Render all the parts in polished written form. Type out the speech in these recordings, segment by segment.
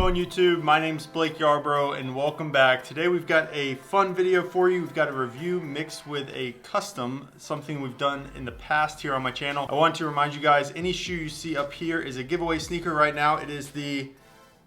going YouTube? My name's Blake Yarbrough and welcome back. Today we've got a fun video for you. We've got a review mixed with a custom, something we've done in the past here on my channel. I want to remind you guys, any shoe you see up here is a giveaway sneaker right now. It is the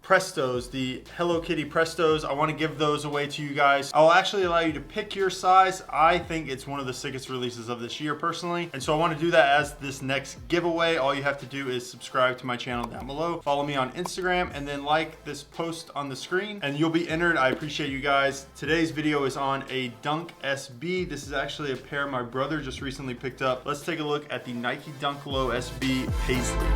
Prestos, the Hello Kitty Prestos. I want to give those away to you guys. I'll actually allow you to pick your size. I think it's one of the sickest releases of this year personally. And so I want to do that as this next giveaway. All you have to do is subscribe to my channel down below, follow me on Instagram, and then like this post on the screen and you'll be entered. I appreciate you guys. Today's video is on a Dunk SB. This is actually a pair my brother just recently picked up. Let's take a look at the Nike Dunk Low SB Paisley.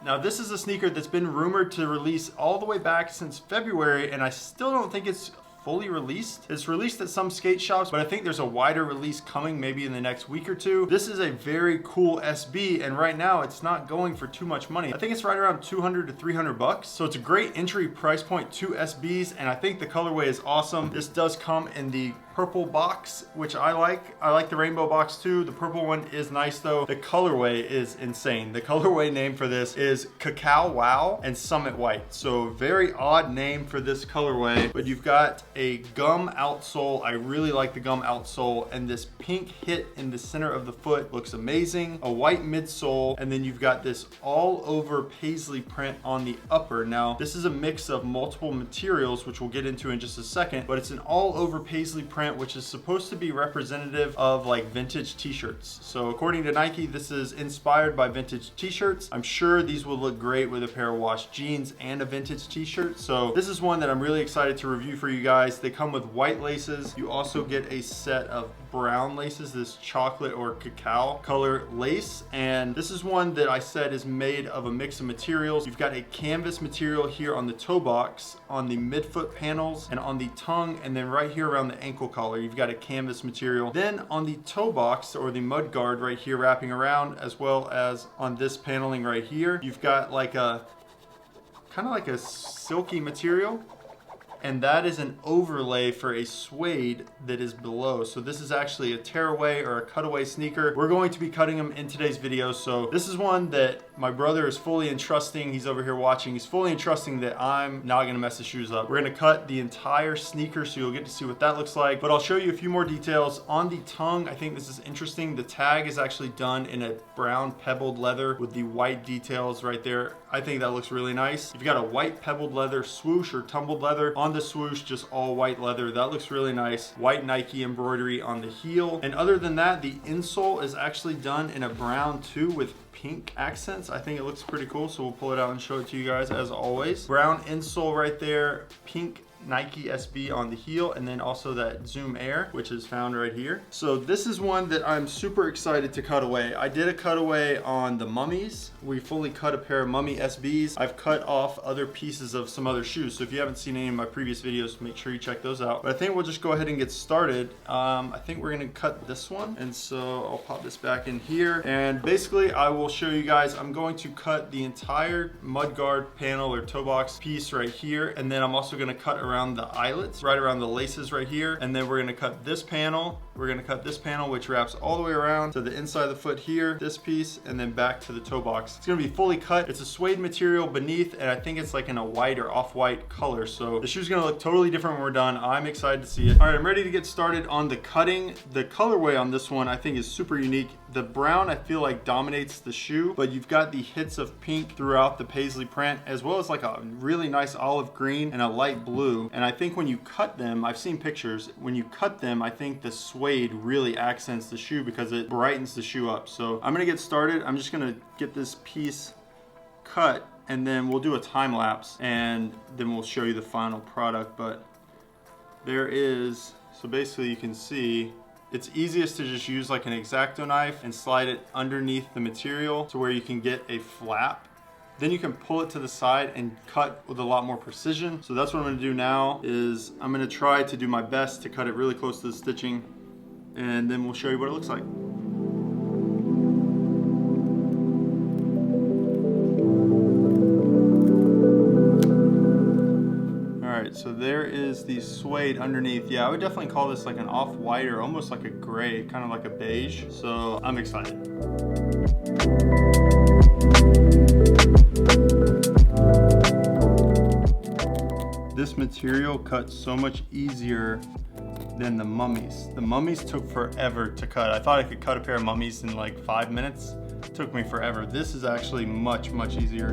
Now this is a sneaker that's been rumored to release all the way back since February, and I still don't think it's fully released. It's released at some skate shops, but I think there's a wider release coming maybe in the next week or two. This is a very cool SB, and right now it's not going for too much money. I think it's right around 200 to 300 bucks. So it's a great entry price point to SBs, and I think the colorway is awesome. This does come in the purple box, which I like. I like the rainbow box too. The purple one is nice though. The colorway is insane. The colorway name for this is Cacao Wow and Summit White. So very odd name for this colorway, but you've got a gum outsole. I really like the gum outsole, and this pink hit in the center of the foot looks amazing. A white midsole, and then you've got this all over Paisley print on the upper. Now this is a mix of multiple materials, which we'll get into in just a second, but it's an all over Paisley print, which is supposed to be representative of like vintage t-shirts. So according to Nike, this is inspired by vintage t-shirts. I'm sure these will look great with a pair of washed jeans and a vintage t-shirt. So this is one that I'm really excited to review for you guys. They come with white laces. You also get a set of brown laces, this chocolate or cacao color lace. And this is one that I said is made of a mix of materials. You've got a canvas material here on the toe box, on the midfoot panels, and on the tongue, and then right here around the ankle collar, you've got a canvas material. Then on the toe box or the mud guard right here wrapping around, as well as on this paneling right here, you've got like a kind of like a silky material, and that is an overlay for a suede that is below. So this is actually a tearaway or a cutaway sneaker. We're going to be cutting them in today's video. So this is one that my brother is fully entrusting. He's over here watching. He's fully entrusting that I'm not gonna mess the shoes up. We're gonna cut the entire sneaker, so you'll get to see what that looks like. But I'll show you a few more details. On the tongue, I think this is interesting. The tag is actually done in a brown pebbled leather with the white details right there. I think that looks really nice. You've got a white pebbled leather swoosh or tumbled leather. On the swoosh, just all white leather. That looks really nice. White Nike embroidery on the heel. And other than that, the insole is actually done in a brown too with pink accents. I think it looks pretty cool, so we'll pull it out and show it to you guys as always. Brown insole right there, pink Nike SB on the heel, and then also that Zoom Air, which is found right here. So this is one that I'm super excited to cut away. I did a cutaway on the Mummies. We fully cut a pair of Mummy SBs. I've cut off other pieces of some other shoes. So if you haven't seen any of my previous videos, make sure you check those out. But I think we'll just go ahead and get started. I think we're gonna cut this one. And so I'll pop this back in here. And basically I will show you guys, I'm going to cut the entire mudguard panel or toe box piece right here. And then I'm also gonna cut around the eyelets, right around the laces right here. And then we're gonna cut this panel. We're gonna cut this panel, which wraps all the way around to the inside of the foot here, this piece, and then back to the toe box. It's gonna be fully cut. It's a suede material beneath, and I think it's like in a white or off-white color. So the shoe's gonna look totally different when we're done. I'm excited to see it. All right, I'm ready to get started on the cutting. The colorway on this one I think is super unique. The brown I feel like dominates the shoe, but you've got the hits of pink throughout the Paisley print, as well as like a really nice olive green and a light blue. And I think when you cut them, I've seen pictures, when you cut them, I think the suede really accents the shoe because it brightens the shoe up. So I'm gonna get started. I'm just gonna get this piece cut, and then we'll do a time lapse, and then we'll show you the final product. But there is, so basically you can see It's easiest to just use like an X-Acto knife and slide it underneath the material to where you can get a flap. Then you can pull it to the side and cut with a lot more precision. So that's what I'm gonna do now is I'm gonna try to do my best to cut it really close to the stitching, and then we'll show you what it looks like. So there is the suede underneath. Yeah, I would definitely call this like an off-white or almost like a gray, kind of like a beige. So I'm excited. This material cuts so much easier than the mummies. The mummies took forever to cut. I thought I could cut a pair of mummies in like 5 minutes. It took me forever. This is actually much, much easier.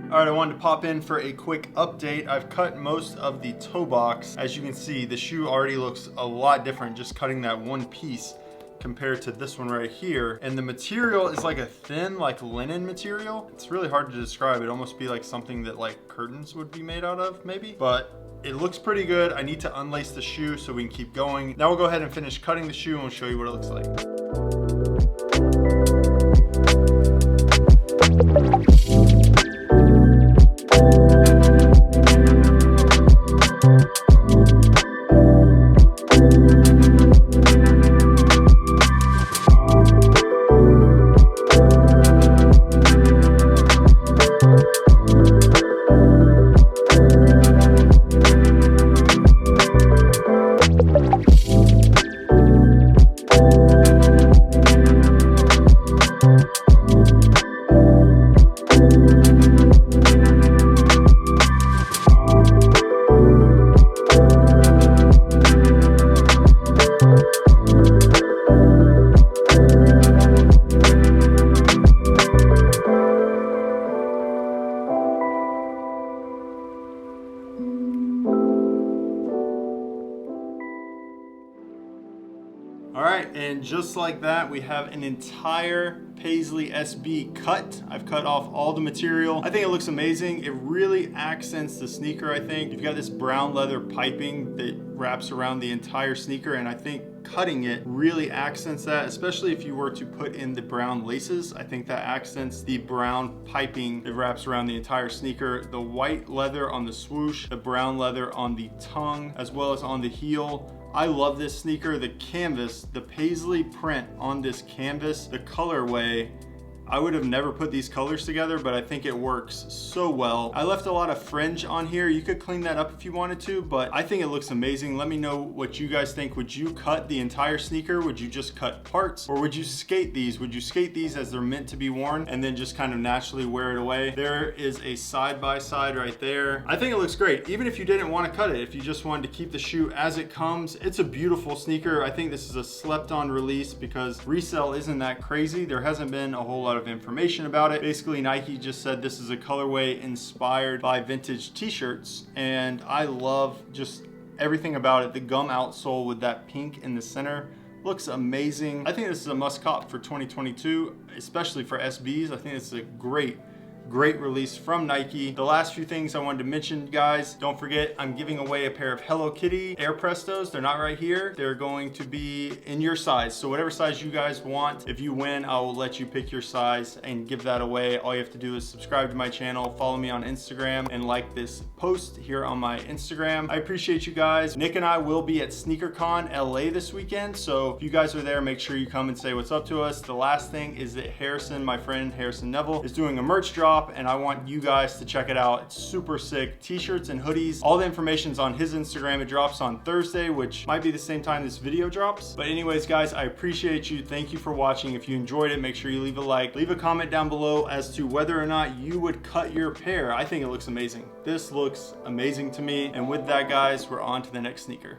Alright, I wanted to pop in for a quick update. I've cut most of the toe box. As you can see, the shoe already looks a lot different just cutting that one piece compared to this one right here. And the material is like a thin, like linen material. It's really hard to describe. It'd almost be like something that like curtains would be made out of, maybe. But it looks pretty good. I need to unlace the shoe so we can keep going. Now we'll go ahead and finish cutting the shoe and we'll show you what it looks like. All right, and just like that, we have an entire Paisley SB cut. I've cut off all the material. I think it looks amazing. It really accents the sneaker, I think. You've got this brown leather piping that wraps around the entire sneaker, and I think cutting it really accents that, especially if you were to put in the brown laces. I think that accents the brown piping that wraps around the entire sneaker. The white leather on the swoosh, the brown leather on the tongue, as well as on the heel. I love this sneaker. The canvas, the Paisley print on this canvas, the colorway, I would have never put these colors together, but I think it works so well. I left a lot of fringe on here. You could clean that up if you wanted to, but I think it looks amazing. Let me know what you guys think. Would you cut the entire sneaker? Would you just cut parts? Or would you skate these? Would you skate these as they're meant to be worn and then just kind of naturally wear it away? There is a side-by-side right there. I think it looks great. Even if you didn't want to cut it, if you just wanted to keep the shoe as it comes, it's a beautiful sneaker. I think this is a slept-on release because resale isn't that crazy. There hasn't been a whole lot of information about it. Basically, Nike just said this is a colorway inspired by vintage t-shirts, and I love just everything about it. The gum outsole with that pink in the center looks amazing. I think this is a must cop for 2022, especially for SBs. I think it's a great release from Nike. The last few things I wanted to mention, guys, don't forget I'm giving away a pair of Hello Kitty Air Prestos. They're not right here. They're going to be in your size. So whatever size you guys want, if you win, I will let you pick your size and give that away. All you have to do is subscribe to my channel, follow me on Instagram, and like this post here on my Instagram. I appreciate you guys. Nick and I will be at SneakerCon LA this weekend. So if you guys are there, make sure you come and say what's up to us. The last thing is that Harrison, my friend Harrison Neville, is doing a merch drop. drop, and I want you guys to check it out. It's super sick. T-shirts and hoodies. All the information's on his Instagram. It drops on Thursday, which might be the same time this video drops. But anyways, guys, I appreciate you. Thank you for watching. If you enjoyed it, make sure you leave a like. Leave a comment down below as to whether or not you would cut your pair. I think it looks amazing. This looks amazing to me. And with that, guys, we're on to the next sneaker.